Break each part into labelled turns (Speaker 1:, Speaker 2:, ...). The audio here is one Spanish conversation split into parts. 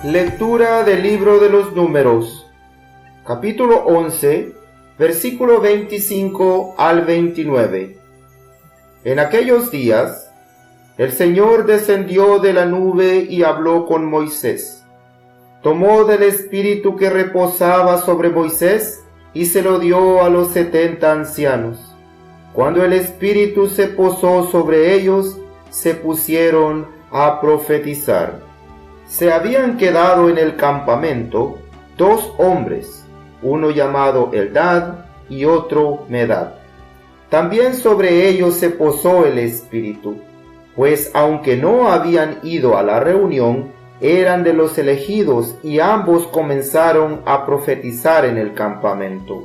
Speaker 1: Lectura del libro de los Números, capítulo 11, versículo 25 al 29. En aquellos días, el Señor descendió de la nube y habló con Moisés. Tomó del espíritu que reposaba sobre Moisés y se lo dio a los 70 ancianos. Cuando el espíritu se posó sobre ellos, se pusieron a profetizar. Se habían quedado en el campamento 2 hombres, uno llamado Eldad y otro Medad. También sobre ellos se posó el espíritu, pues aunque no habían ido a la reunión, eran de los elegidos y ambos comenzaron a profetizar en el campamento.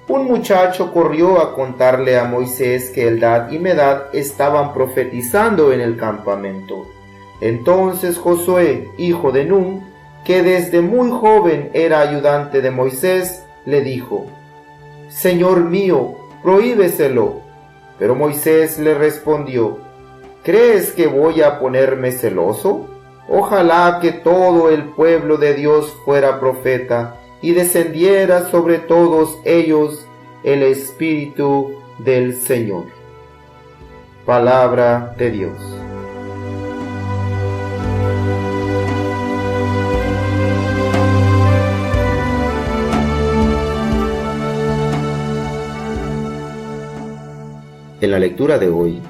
Speaker 1: Un muchacho corrió a contarle a Moisés que Eldad y Medad estaban profetizando en el campamento. Entonces Josué, hijo de Nun, que desde muy joven era ayudante de Moisés, le dijo: «Señor mío, prohíbeselo». Pero Moisés le respondió: «¿Crees que voy a ponerme celoso? Ojalá que todo el pueblo de Dios fuera profeta, y descendiera sobre todos ellos el Espíritu del Señor». Palabra de Dios. En la lectura de hoy,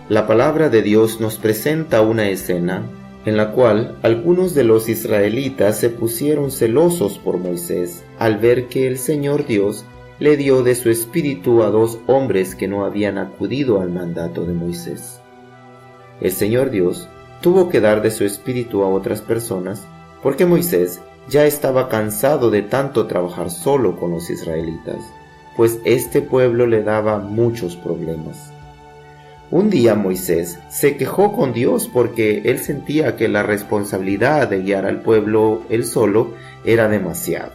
Speaker 1: la palabra de Dios nos presenta una escena en la cual algunos de los israelitas se pusieron celosos por Moisés al ver que el Señor Dios le dio de su espíritu a 2 hombres que no habían acudido al mandato de Moisés. El Señor Dios tuvo que dar de su espíritu a otras personas porque Moisés ya estaba cansado de tanto trabajar solo con los israelitas, pues este pueblo le daba muchos problemas. Un día Moisés se quejó con Dios porque él sentía que la responsabilidad de guiar al pueblo él solo era demasiado.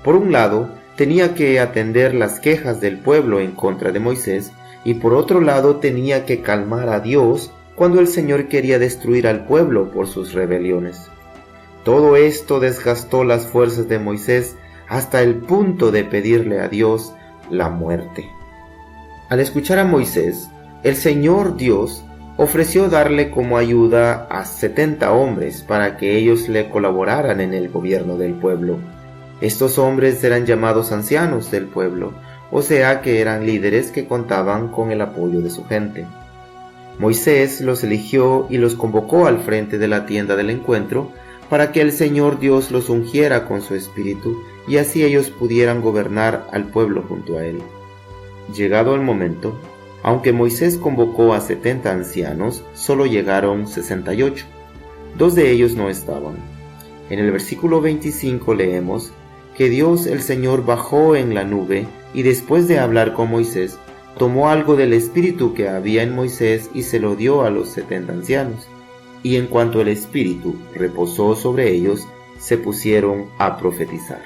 Speaker 1: Por un lado, tenía que atender las quejas del pueblo en contra de Moisés, y por otro lado tenía que calmar a Dios cuando el Señor quería destruir al pueblo por sus rebeliones. Todo esto desgastó las fuerzas de Moisés hasta el punto de pedirle a Dios la muerte. Al escuchar a Moisés, el Señor Dios ofreció darle como ayuda a 70 hombres para que ellos le colaboraran en el gobierno del pueblo. Estos hombres eran llamados ancianos del pueblo, o sea que eran líderes que contaban con el apoyo de su gente. Moisés los eligió y los convocó al frente de la tienda del encuentro para que el Señor Dios los ungiera con su espíritu y así ellos pudieran gobernar al pueblo junto a él. Llegado el momento, aunque Moisés convocó a 70 ancianos, solo llegaron 68. 2 de ellos no estaban. En el versículo 25 leemos que Dios el Señor bajó en la nube y después de hablar con Moisés, tomó algo del espíritu que había en Moisés y se lo dio a los 70 ancianos. Y en cuanto el espíritu reposó sobre ellos, se pusieron a profetizar.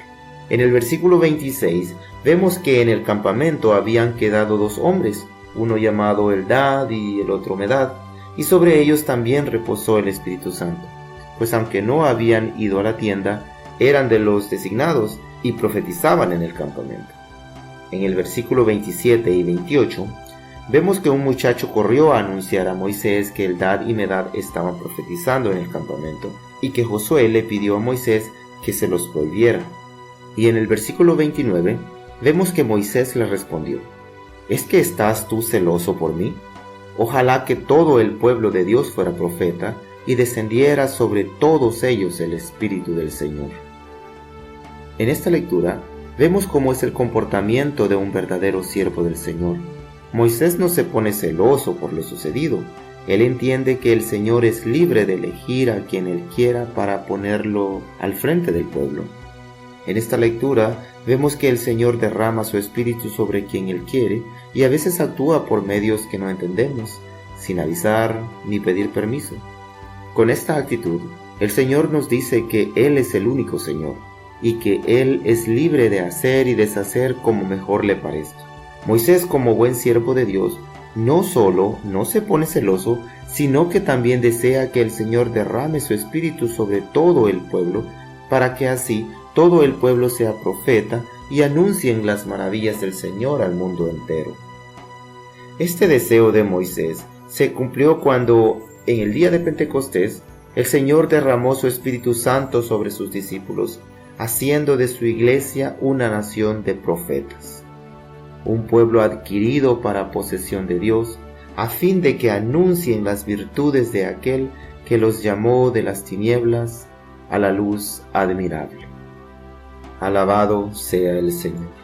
Speaker 1: En el versículo 26 vemos que en el campamento habían quedado 2 hombres, uno llamado Eldad y el otro Medad, y sobre ellos también reposó el Espíritu Santo, pues aunque no habían ido a la tienda, eran de los designados y profetizaban en el campamento. En el versículo 27 y 28 vemos que un muchacho corrió a anunciar a Moisés que Eldad y Medad estaban profetizando en el campamento y que Josué le pidió a Moisés que se los prohibiera. Y en el versículo 29 vemos que Moisés le respondió: ¿Es que estás tú celoso por mí? Ojalá que todo el pueblo de Dios fuera profeta y descendiera sobre todos ellos el Espíritu del Señor. En esta lectura vemos cómo es el comportamiento de un verdadero siervo del Señor. Moisés no se pone celoso por lo sucedido. Él entiende que el Señor es libre de elegir a quien Él quiera para ponerlo al frente del pueblo. En esta lectura vemos que el Señor derrama su espíritu sobre quien Él quiere y a veces actúa por medios que no entendemos, sin avisar ni pedir permiso. Con esta actitud, el Señor nos dice que Él es el único Señor y que Él es libre de hacer y deshacer como mejor le parezca. Moisés, como buen siervo de Dios, no solo no se pone celoso, sino que también desea que el Señor derrame su espíritu sobre todo el pueblo, para que así todo el pueblo sea profeta y anuncien las maravillas del Señor al mundo entero. Este deseo de Moisés se cumplió cuando, en el día de Pentecostés, el Señor derramó su Espíritu Santo sobre sus discípulos, haciendo de su iglesia una nación de profetas, un pueblo adquirido para posesión de Dios, a fin de que anuncien las virtudes de aquel que los llamó de las tinieblas a la luz admirable. Alabado sea el Señor.